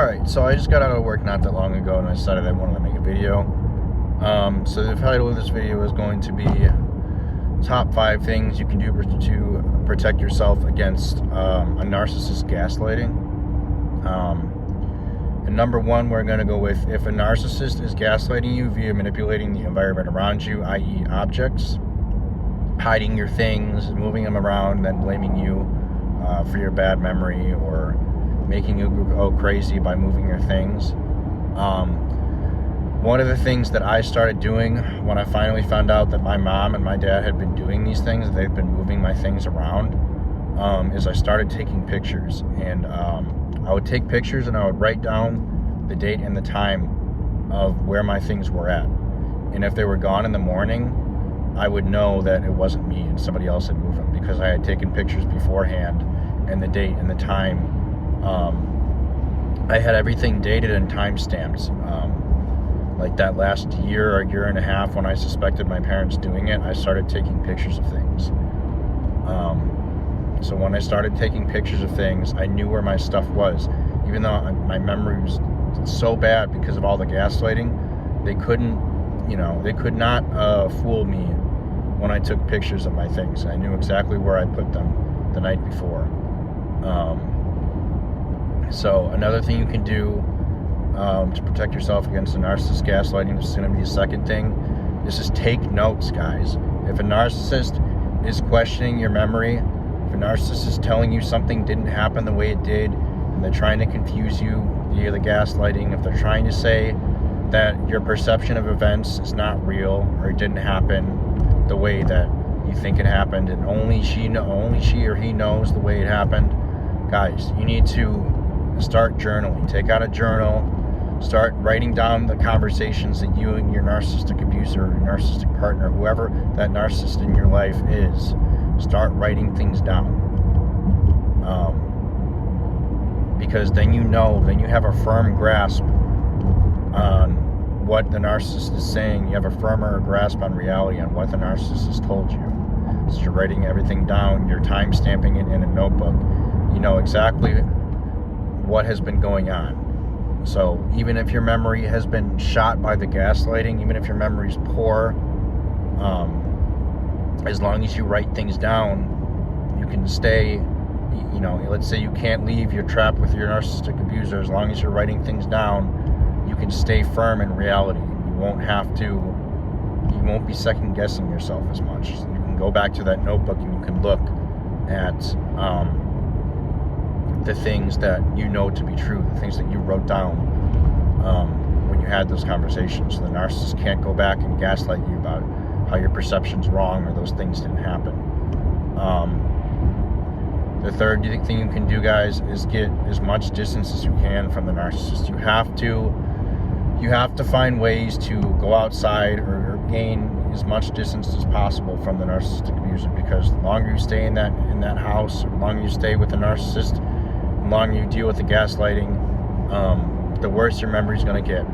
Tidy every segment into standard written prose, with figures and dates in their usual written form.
Alright, so I just got out of work not that long ago and I decided I wanted to make a video. So the title of this video is going to be top 5 things you can do to protect yourself against a narcissist gaslighting. And number 1, we're going to go with, if a narcissist is gaslighting you via manipulating the environment around you, i.e. objects, hiding your things, moving them around, then blaming you for your bad memory, or making you go crazy by moving your things. One of the things that I started doing when I finally found out that my mom and my dad had been doing these things, they've been moving my things around, is I started taking pictures. And I would take pictures and I would write down the date and the time of where my things were at. And if they were gone in the morning, I would know that it wasn't me and somebody else had moved them, because I had taken pictures beforehand and the date and the time. I had everything dated and time stamped. Like that last year or year and a half when I suspected my parents doing it, I started taking pictures of things. So when I started taking pictures of things, I knew where my stuff was. Even though my memory was so bad because of all the gaslighting, they could not fool me when I took pictures of my things. I knew exactly where I put them the night before. So another thing you can do to protect yourself against a narcissist gaslighting, this is going to be the second thing, is just take notes, guys. If a narcissist is questioning your memory, if a narcissist is telling you something didn't happen the way it did, and they're trying to confuse you via the gaslighting, if they're trying to say that your perception of events is not real, or it didn't happen the way that you think it happened, and only she or he knows the way it happened, guys, you need to start journaling. Take out a journal, start writing down the conversations that you and your narcissistic abuser or your narcissistic partner, whoever that narcissist in your life is, start writing things down. Because then you have a firm grasp on what the narcissist is saying. You have a firmer grasp on reality, on what the narcissist has told you. So you're writing everything down, you're time stamping it in a notebook. You know exactly what has been going on. So even if your memory has been shot by the gaslighting, even if your memory is poor, as long as you write things down, you can stay, let's say you can't leave, you're trapped with your narcissistic abuser, as long as you're writing things down, you can stay firm in reality. You won't be second guessing yourself as much. You can go back to that notebook and you can look at the things that you know to be true, the things that you wrote down when you had those conversations. So the narcissist can't go back and gaslight you about how your perception's wrong or those things didn't happen. The third thing you can do, guys, is get as much distance as you can from the narcissist. You have to find ways to go outside or gain as much distance as possible from the narcissistic abuser, because the longer you stay in that house, or the longer you stay with the narcissist, the longer you deal with the gaslighting, the worse your memory is going to get,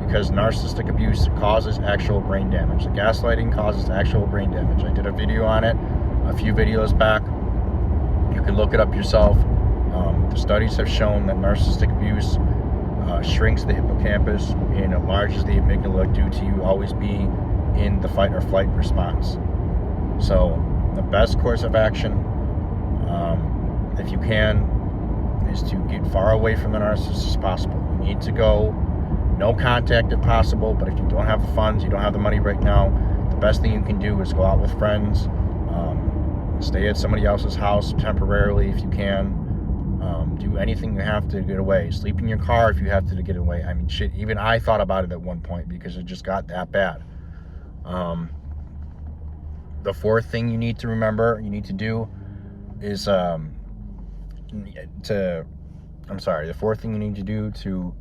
because narcissistic abuse causes actual brain damage. The gaslighting causes actual brain damage. I did a video on it a few videos back. You can look it up yourself. The studies have shown that narcissistic abuse shrinks the hippocampus and enlarges the amygdala due to you always being in the fight or flight response. So the best course of action, if you can, is to get far away from the narcissist as possible. You need to go, no contact if possible, but if you don't have the funds, you don't have the money right now, the best thing you can do is go out with friends, stay at somebody else's house temporarily if you can, do anything you have to get away, sleep in your car if you have to get away. I mean, shit, even I thought about it at one point because it just got that bad. The fourth thing you need to do is the fourth thing you need to do to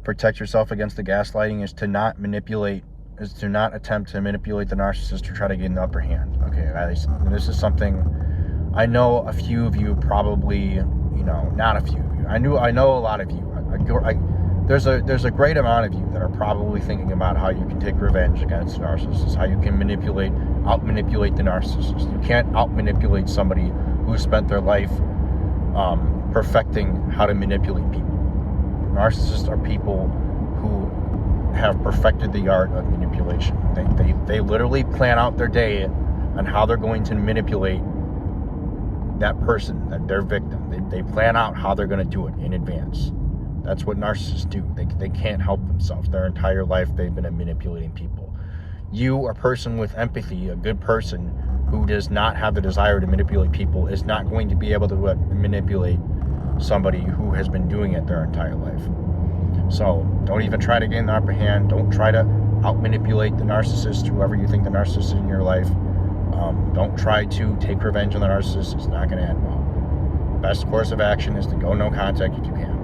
protect yourself against the gaslighting is to not attempt to manipulate the narcissist to try to gain the upper hand. Okay, guys, this is something I know a few of you probably, not a few of you. I know a lot of you. There's a great amount of you that are probably thinking about how you can take revenge against the narcissist, how you can out-manipulate the narcissist. You can't out-manipulate somebody who spent their life perfecting how to manipulate people. narcissists are people who have perfected the art of manipulation. They literally plan out their day on how they're going to manipulate that person, their victim. They plan out how they're going to do it in advance. That's what narcissists do. They can't help themselves. Their entire life they've been manipulating people. You, a person with empathy, a good person who does not have the desire to manipulate people, is not going to be able to manipulate somebody who has been doing it their entire life. So don't even try to gain the upper hand. Don't try to out-manipulate the narcissist, whoever you think the narcissist is in your life. Don't try to take revenge on the narcissist. It's not going to end well. The best course of action is to go no contact if you can.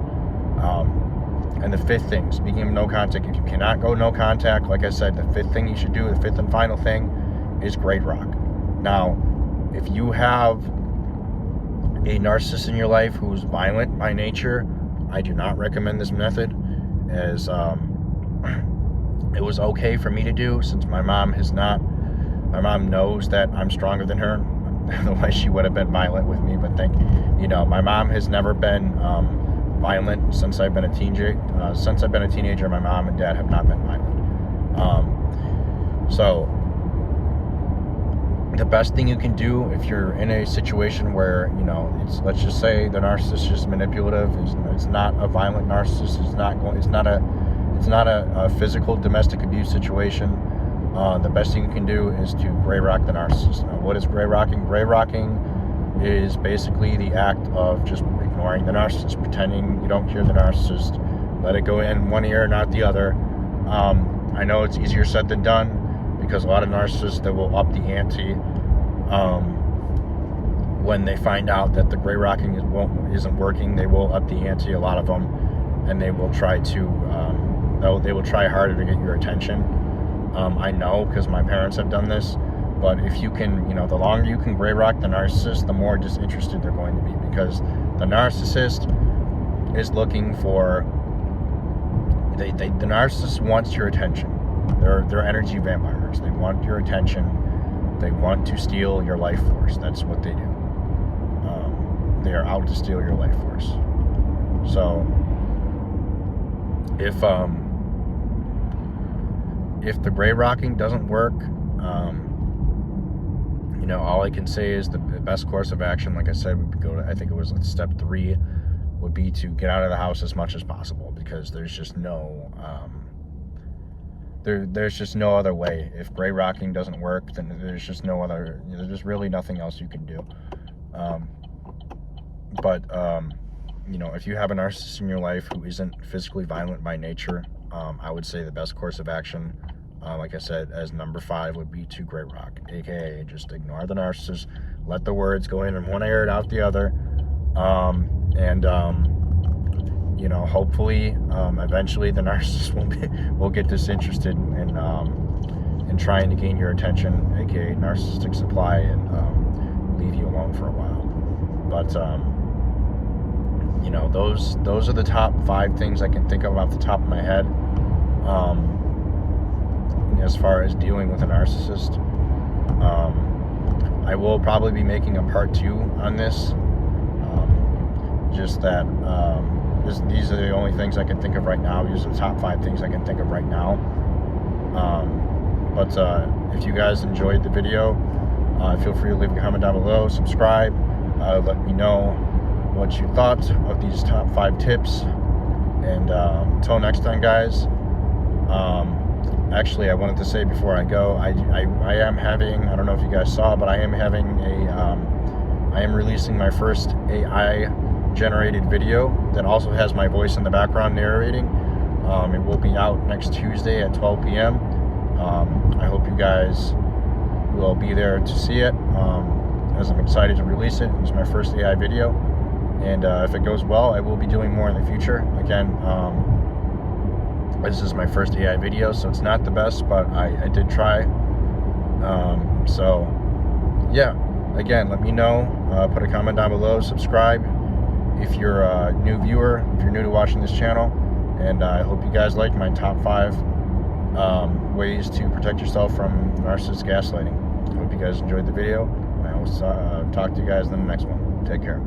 And the fifth thing, speaking of no contact, if you cannot go no contact, like I said, the fifth thing you should do, the fifth and final thing, is grade rock. Now, if you have a narcissist in your life who's violent by nature, I do not recommend this method, as it was okay for me to do, since my mom knows that I'm stronger than her. Otherwise she would have been violent with me. But my mom has never been violent since I've been a teenager. My mom and dad have not been violent. So the best thing you can do if you're in a situation where, let's just say the narcissist is manipulative, it's not a violent narcissist, it's not a physical domestic abuse situation, the best thing you can do is to gray rock the narcissist. Now, what is gray rocking? Gray rocking is basically the act of just ignoring the narcissist, pretending you don't hear the narcissist, let it go in one ear, not the other. I know it's easier said than done, because a lot of narcissists that will up the ante when they find out that the gray rocking isn't working. They will up the ante, a lot of them, and they will try to they will try harder to get your attention. I know, because my parents have done this. But if you can, the longer you can gray rock the narcissist, the more disinterested they're going to be, because the narcissist is looking for, the narcissist wants your attention. They're energy vampires. They want your attention. They want to steal your life force. That's what they do. They are out to steal your life force. So if the gray rocking doesn't work, all I can say is the best course of action, like I said, would go to, I think it was step 3, would be to get out of the house as much as possible, because there's just no there's just no other way. If gray rocking doesn't work, then there's just there's really nothing else you can do. If you have a narcissist in your life who isn't physically violent by nature, I would say the best course of action, like I said, as number 5, would be to gray rock, aka just ignore the narcissist, let the words go in from one ear and out the other, hopefully eventually the narcissist will get disinterested in trying to gain your attention, aka narcissistic supply, and leave you alone for a while. But those are the top 5 things I can think of off the top of my head, as far as dealing with a narcissist. I will probably be making a part 2 on this. Just that these are the only things I can think of right now. These are the top 5 things I can think of right now. But if you guys enjoyed the video, feel free to leave a comment down below, subscribe, let me know what you thought of these top 5 tips. And until next time, guys. Actually, I wanted to say before I go, I am having, I don't know if you guys saw, but I am having I am releasing my first AI generated video that also has my voice in the background narrating. It will be out next Tuesday at 12 p.m. I hope you guys will be there to see it, as I'm excited to release it. It's my first AI video, and if it goes well, I will be doing more in the future. Again, this is my first AI video, so it's not the best, but I did try. So yeah, again, let me know, put a comment down below, subscribe if you're a new viewer, if you're new to watching this channel, and I hope you guys like my top 5 ways to protect yourself from narcissist gaslighting. I hope you guys enjoyed the video, and I will talk to you guys in the next one. Take care.